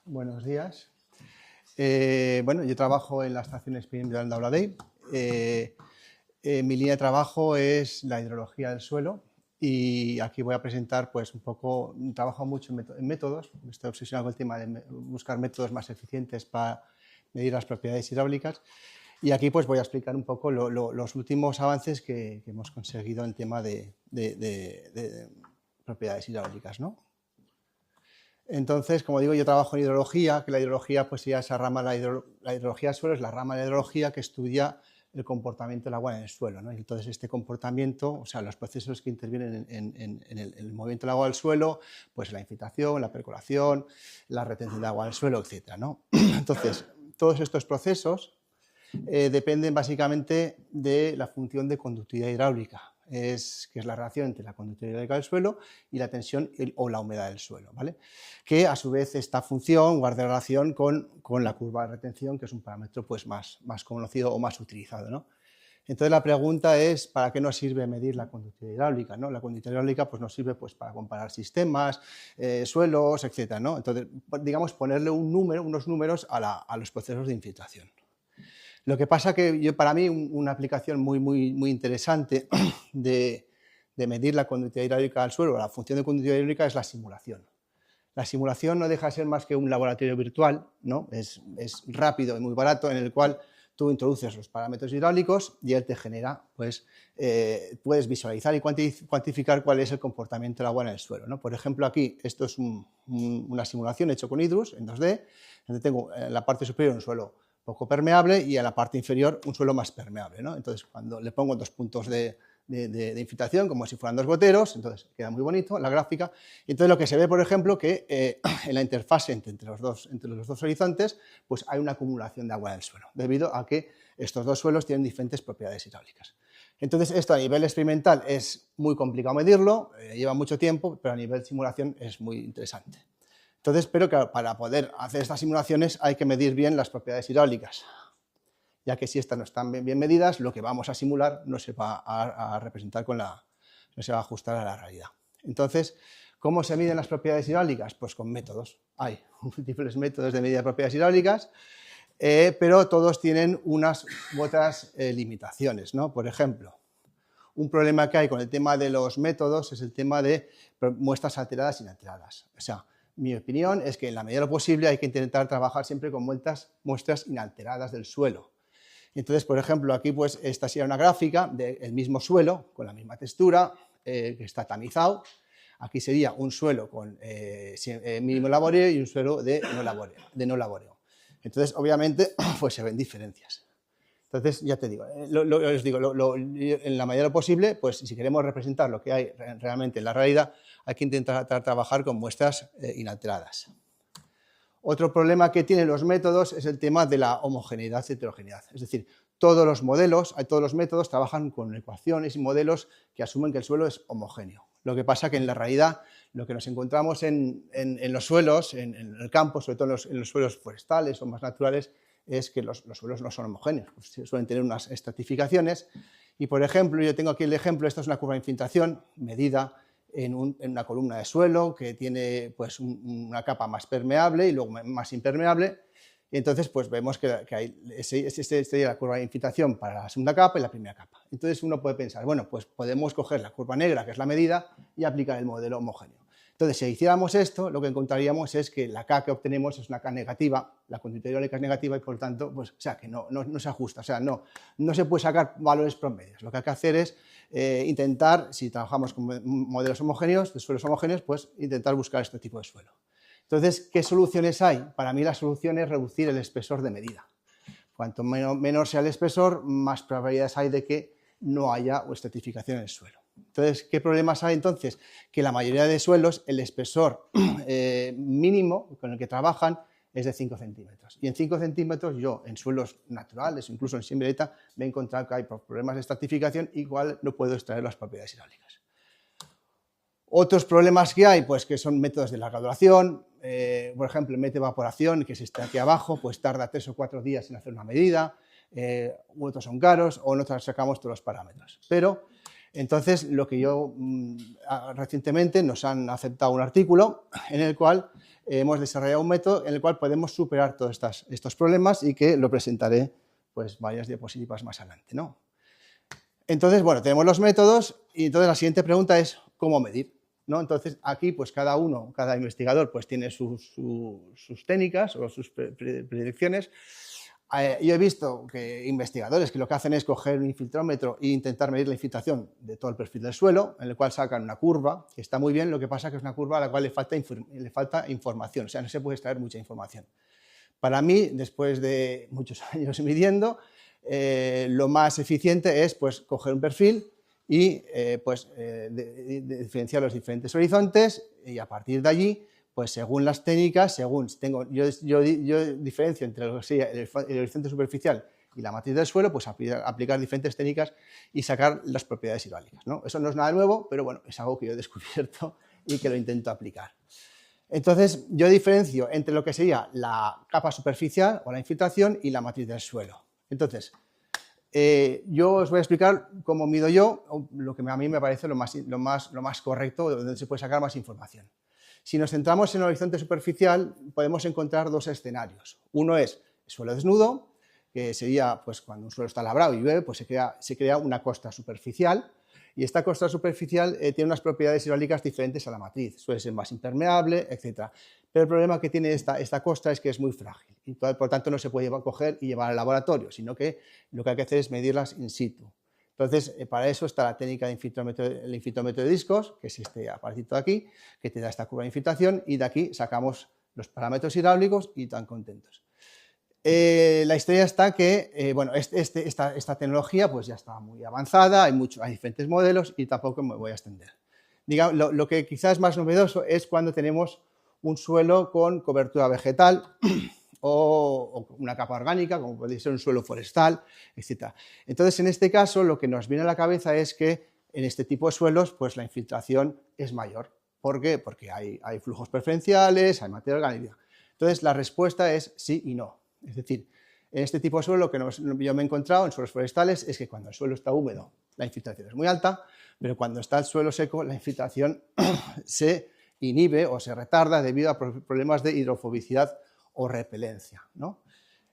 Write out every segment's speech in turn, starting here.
Buenos días. Bueno, yo trabajo en la Estación Experimental de Auladell. Mi línea de trabajo es la hidrología del suelo y aquí voy a presentar pues un poco, trabajo mucho en métodos, estoy obsesionado con el tema de buscar métodos más eficientes para medir las propiedades hidráulicas y aquí pues voy a explicar un poco los últimos avances que hemos conseguido en tema de propiedades hidráulicas, ¿no? Entonces, como digo, yo trabajo en hidrología, que la hidrología, pues ya esa rama, la hidrología del suelo es la rama de la hidrología que estudia el comportamiento del agua en el suelo, ¿no? Entonces, este comportamiento, o sea, los procesos que intervienen en el movimiento del agua del suelo, pues la infiltración, la percolación, la retención de agua del suelo, etcétera, ¿no? Entonces, todos estos procesos dependen básicamente de la función de conductividad hidráulica, que es la relación entre la conductividad hidráulica del suelo y la tensión o la humedad del suelo, ¿vale? Que a su vez esta función guarda relación con la curva de retención, que es un parámetro pues, más conocido o más utilizado, ¿no? Entonces la pregunta es, ¿para qué nos sirve medir la conductividad hidráulica, ¿no? La conductividad hidráulica pues, nos sirve pues, para comparar sistemas, suelos, etcétera, ¿no? Entonces, digamos, ponerle unos números a los procesos de infiltración. Lo que pasa que para mí una aplicación muy interesante de medir la conductividad hidráulica al suelo, la función de conductividad hidráulica es la simulación. La simulación no deja de ser más que un laboratorio virtual, ¿no? Es rápido y muy barato, en el cual tú introduces los parámetros hidráulicos y él te genera, pues, puedes visualizar y cuantificar cuál es el comportamiento del agua en el suelo, ¿no? Por ejemplo, aquí, esto es una simulación hecha con Hydrus en 2D, donde tengo en la parte superior un suelo poco permeable y en la parte inferior un suelo más permeable, ¿no? Entonces, cuando le pongo dos puntos de infiltración, como si fueran dos goteros, entonces queda muy bonito la gráfica. Y entonces lo que se ve, por ejemplo, que en la interfase entre los dos horizontes, pues hay una acumulación de agua en el suelo, debido a que estos dos suelos tienen diferentes propiedades hidráulicas. Entonces, esto a nivel experimental es muy complicado medirlo, lleva mucho tiempo, pero a nivel de simulación es muy interesante. Entonces, pero que para poder hacer estas simulaciones hay que medir bien las propiedades hidráulicas, ya que si estas no están bien medidas, lo que vamos a simular no se va a representar no se va a ajustar a la realidad. Entonces, ¿cómo se miden las propiedades hidráulicas? Pues con métodos. Hay múltiples métodos de medida de propiedades hidráulicas, pero todos tienen unas u otras limitaciones, ¿no? Por ejemplo, un problema que hay con el tema de los métodos es el tema de muestras alteradas e inalteradas. O sea, mi opinión es que en la medida de lo posible hay que intentar trabajar siempre con muestras inalteradas del suelo. Entonces, por ejemplo, aquí pues esta sería una gráfica del mismo suelo, con la misma textura, que está tamizado. Aquí sería un suelo con mínimo laboreo y un suelo de no laboreo. Entonces, obviamente, pues se ven diferencias. Entonces, ya te digo, os digo, en la medida de lo posible, pues si queremos representar lo que hay realmente en la realidad, hay que intentar trabajar con muestras inalteradas. Otro problema que tienen los métodos es el tema de la homogeneidad y heterogeneidad. Es decir, todos los métodos trabajan con ecuaciones y modelos que asumen que el suelo es homogéneo. Lo que pasa que en la realidad lo que nos encontramos en los suelos, en el campo, sobre todo en los suelos forestales o más naturales, es que los suelos no son homogéneos, pues suelen tener unas estratificaciones. Y, por ejemplo, yo tengo aquí el ejemplo, esta es una curva de infiltración medida en una columna de suelo que tiene pues, una capa más permeable y luego más impermeable. Y entonces pues, vemos que hay la curva de infiltración para la segunda capa y la primera capa. Entonces uno puede pensar, bueno, pues podemos coger la curva negra, que es la medida, y aplicar el modelo homogéneo. Entonces, si hiciéramos esto, lo que encontraríamos es que la K que obtenemos es una K negativa, la conductividad hidráulica es negativa y por tanto, pues, o sea, que no se ajusta, o sea, no se puede sacar valores promedios. Lo que hay que hacer es intentar, si trabajamos con modelos homogéneos, de suelos homogéneos, pues intentar buscar este tipo de suelo. Entonces, ¿qué soluciones hay? Para mí la solución es reducir el espesor de medida. Cuanto menor sea el espesor, más probabilidades hay de que no haya estratificación en el suelo. Entonces, ¿qué problemas hay entonces? Que la mayoría de suelos, el espesor mínimo con el que trabajan es de 5 centímetros. Y en 5 centímetros yo, en suelos naturales, incluso en siembreta, me he encontrado que hay problemas de estratificación, igual no puedo extraer las propiedades hidráulicas. Otros problemas que hay, pues que son métodos de larga duración, por ejemplo, el método de evaporación, que es este aquí abajo, pues tarda 3 o 4 días en hacer una medida, otros son caros, o nosotros sacamos todos los parámetros. Pero Entonces, lo que yo recientemente nos han aceptado un artículo en el cual hemos desarrollado un método en el cual podemos superar todos estos problemas y que lo presentaré pues varias diapositivas más adelante, ¿no? Entonces, bueno, tenemos los métodos y entonces la siguiente pregunta es ¿cómo medir? ¿No? Entonces, aquí pues cada investigador pues tiene sus técnicas o sus predicciones. Yo he visto que investigadores que lo que hacen es coger un infiltrómetro e intentar medir la infiltración de todo el perfil del suelo, en el cual sacan una curva, que está muy bien, lo que pasa que es una curva a la cual le falta información, o sea, no se puede extraer mucha información. Para mí, después de muchos años midiendo, lo más eficiente es pues, coger un perfil y diferenciar los diferentes horizontes y a partir de allí pues según las técnicas, yo diferencio entre lo que sería el horizonte superficial y la matriz del suelo, pues aplicar diferentes técnicas y sacar las propiedades hidráulicas, ¿no? Eso no es nada nuevo, pero bueno, es algo que yo he descubierto y que lo intento aplicar. Entonces, yo diferencio entre lo que sería la capa superficial o la infiltración y la matriz del suelo. Entonces, yo os voy a explicar cómo mido yo, lo que a mí me parece lo más correcto, donde se puede sacar más información. Si nos centramos en el horizonte superficial, podemos encontrar dos escenarios. Uno es el suelo desnudo, que sería pues, cuando un suelo está labrado y llueve, pues se crea una costa superficial, y esta costa superficial tiene unas propiedades hidráulicas diferentes a la matriz, suele ser más impermeable, etc. Pero el problema que tiene esta costa es que es muy frágil, y por tanto no se puede coger y llevar al laboratorio, sino que lo que hay que hacer es medirlas in situ. Entonces, para eso está la técnica del infiltrómetro de discos, que es este aparatito de aquí, que te da esta curva de infiltración y de aquí sacamos los parámetros hidráulicos y tan contentos. La historia está que, bueno, esta tecnología pues ya está muy avanzada, hay diferentes modelos y tampoco me voy a extender. Digamos, lo que quizás es más novedoso es cuando tenemos un suelo con cobertura vegetal o una capa orgánica, como puede ser un suelo forestal, etc. Entonces, en este caso, lo que nos viene a la cabeza es que en este tipo de suelos, pues la infiltración es mayor. ¿Por qué? Porque hay flujos preferenciales, hay materia orgánica. Entonces, la respuesta es sí y no. Es decir, en este tipo de suelo, lo que yo me he encontrado en suelos forestales es que cuando el suelo está húmedo, la infiltración es muy alta, pero cuando está el suelo seco, la infiltración se inhibe o se retarda debido a problemas de hidrofobicidad o repelencia, ¿no?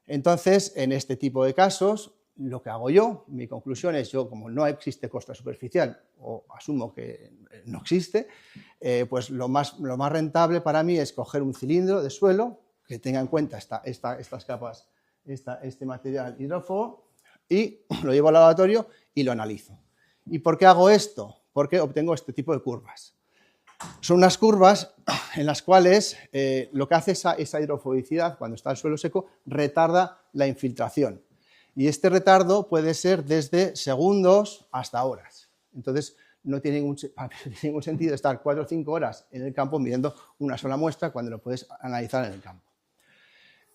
Entonces, en este tipo de casos, lo que hago yo, mi conclusión es como no existe costa superficial, o asumo que no existe, pues lo más rentable para mí es coger un cilindro de suelo que tenga en cuenta estas capas, este material hidrófobo, y lo llevo al laboratorio y lo analizo. ¿Y por qué hago esto? Porque obtengo este tipo de curvas. Son unas curvas en las cuales lo que hace esa hidrofobicidad, cuando está el suelo seco, retarda la infiltración. Y este retardo puede ser desde segundos hasta horas. Entonces, no tiene ningún sentido estar 4 o 5 horas en el campo midiendo una sola muestra cuando lo puedes analizar en el campo.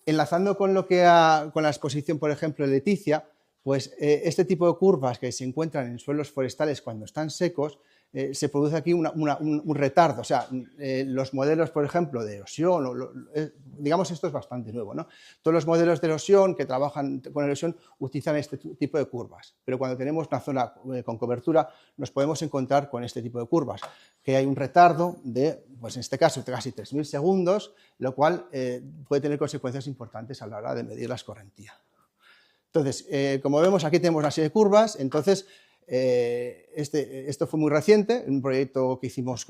Enlazando con la exposición, por ejemplo, de Leticia, pues este tipo de curvas que se encuentran en suelos forestales cuando están secos, se produce aquí un retardo. O sea, los modelos, por ejemplo, de erosión, digamos esto es bastante nuevo, ¿no? Todos los modelos de erosión que trabajan con erosión utilizan este tipo de curvas, pero cuando tenemos una zona con cobertura nos podemos encontrar con este tipo de curvas, que hay un retardo de, pues en este caso, de casi 3.000 segundos, lo cual puede tener consecuencias importantes a la hora de medir la escorrentía. Entonces, como vemos, aquí tenemos una serie de curvas. Entonces, esto fue muy reciente, en un proyecto que hicimos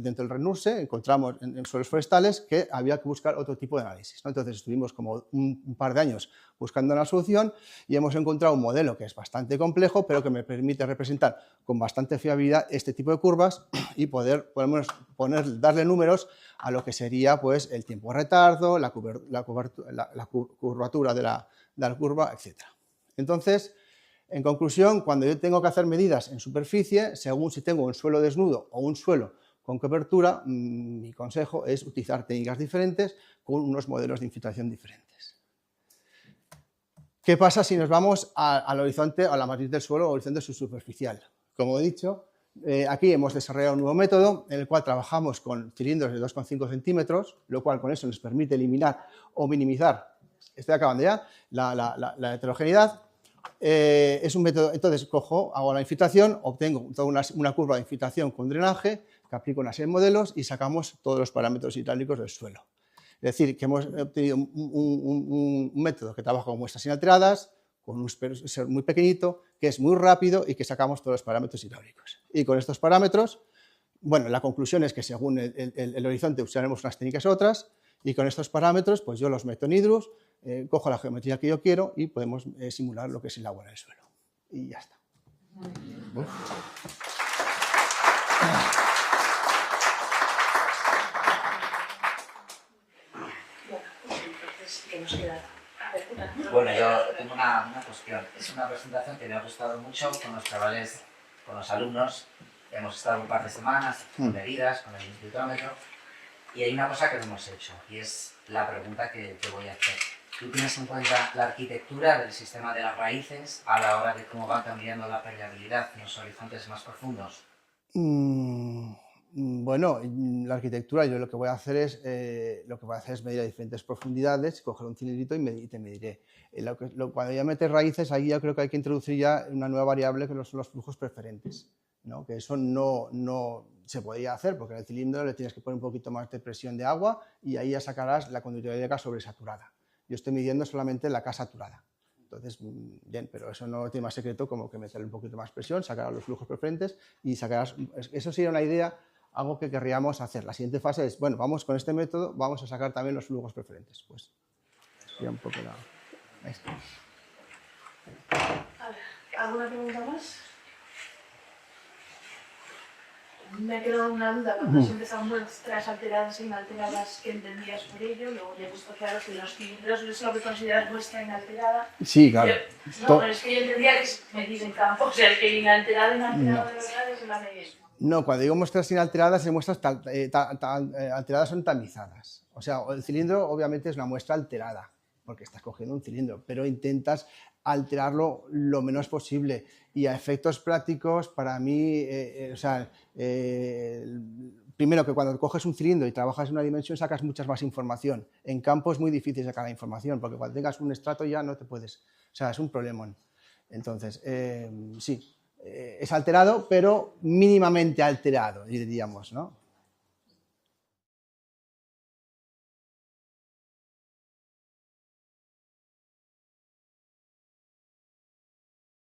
dentro del RENURSE, encontramos en suelos forestales que había que buscar otro tipo de análisis, ¿no? Entonces, estuvimos como un par de años buscando una solución y hemos encontrado un modelo que es bastante complejo, pero que me permite representar con bastante fiabilidad este tipo de curvas y podemos darle números a lo que sería pues, el tiempo de retardo, la curvatura de la curva, etc. Entonces, en conclusión, cuando yo tengo que hacer medidas en superficie, según si tengo un suelo desnudo o un suelo con cobertura, mi consejo es utilizar técnicas diferentes con unos modelos de infiltración diferentes. ¿Qué pasa si nos vamos al horizonte, a la matriz del suelo o horizonte subsuperficial? Como he dicho, aquí hemos desarrollado un nuevo método en el cual trabajamos con cilindros de 2,5 centímetros, lo cual con eso nos permite eliminar o minimizar, estoy acabando ya, la heterogeneidad. Es un método, entonces hago la infiltración, obtengo toda una curva de infiltración con drenaje, que aplico una serie de modelos y sacamos todos los parámetros hidráulicos del suelo. Es decir, que hemos obtenido un método que trabaja con muestras inalteradas, con un sensor muy pequeñito, que es muy rápido y que sacamos todos los parámetros hidráulicos. Y con estos parámetros, bueno, la conclusión es que según el horizonte usaremos unas técnicas u otras, y con estos parámetros, pues yo los meto en Hydrus, cojo la geometría que yo quiero y podemos simular lo que es el agua en el suelo. Y ya está. Bueno, yo tengo una cuestión. Es una presentación que me ha gustado mucho con los chavales, con los alumnos. Hemos estado un par de semanas con medidas, con el institutómetro. Y hay una cosa que no hemos hecho, y es la pregunta que voy a hacer. ¿Tú tienes en cuenta la arquitectura del sistema de las raíces a la hora de cómo va cambiando la permeabilidad en los horizontes más profundos? Bueno, la arquitectura, yo lo que voy a hacer es medir a diferentes profundidades, coger un cilindrito y te mediré. Cuando ya metes raíces, ahí yo creo que hay que introducir ya una nueva variable que son los flujos preferentes, ¿no? Que eso no se podía hacer, porque en el cilindro le tienes que poner un poquito más de presión de agua y ahí ya sacarás la conductividad hídrica sobresaturada. Yo estoy midiendo solamente la K saturada. Entonces, bien, pero eso no tiene más secreto como que meterle un poquito más presión, sacar los flujos preferentes y sacarás... Eso sería una idea, algo que querríamos hacer. La siguiente fase es, bueno, vamos con este método, vamos a sacar también los flujos preferentes. Pues, sería un poco la... Ahí está. ¿Alguna pregunta más? Me ha quedado una duda cuando has empezado muestras alteradas e inalteradas, ¿qué entendías por ello? Luego me he puesto claro que los cilindros es lo que consideras muestra inalterada. Sí, claro. No, pero es que yo entendía que es medir en campo, o sea, que inalterado de verdad es la medida. No, cuando digo muestras inalteradas, muestras alteradas son tamizadas. O sea, el cilindro obviamente es una muestra alterada, porque estás cogiendo un cilindro, pero intentas alterarlo lo menos posible. Y a efectos prácticos, para mí, primero que cuando coges un cilindro y trabajas en una dimensión sacas muchas más información. En campo es muy difícil sacar la información, porque cuando tengas un estrato ya no te puedes... O sea, es un problemón. Entonces, sí, es alterado, pero mínimamente alterado, diríamos, ¿no?